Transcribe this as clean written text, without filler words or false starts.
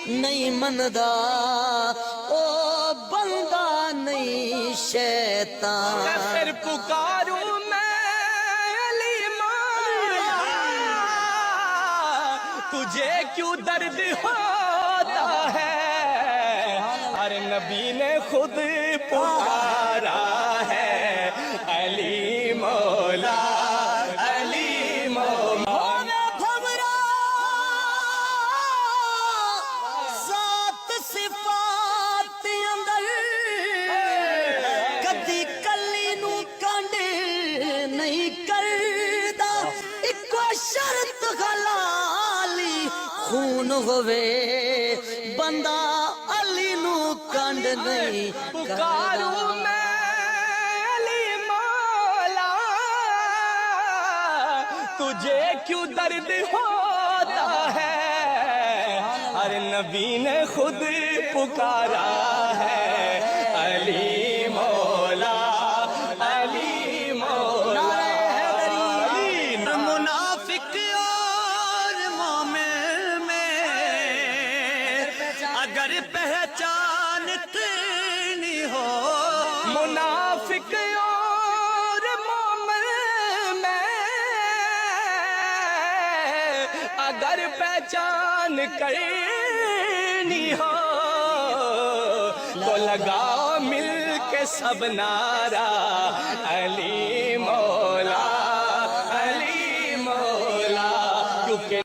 نہیں مندا او بندہ نہیں شیطان پھر پکاروں میں علی مولا تجھے کیوں درد ہوتا ہے ہر نبی نے خود پکارا ہے علی مولا علی مولا ذات صفات اندر کدی کلی نو کنڈ نہیں کردا ایک شرط حلالی خون ہوئے بندہ علی نو کنڈ نہیں پکاروں میں علی مولا تجھے کیوں درد ہوتا ہے ہر نبی نے خود پکارا ہے علی مولا علی مولا علی منافق اور مومن میں اگر پہچان تینی ہو منافق اور مومن میں اگر پہچان کرنی ہو تو لگاؤ مل کے سب نعرہ علی مولا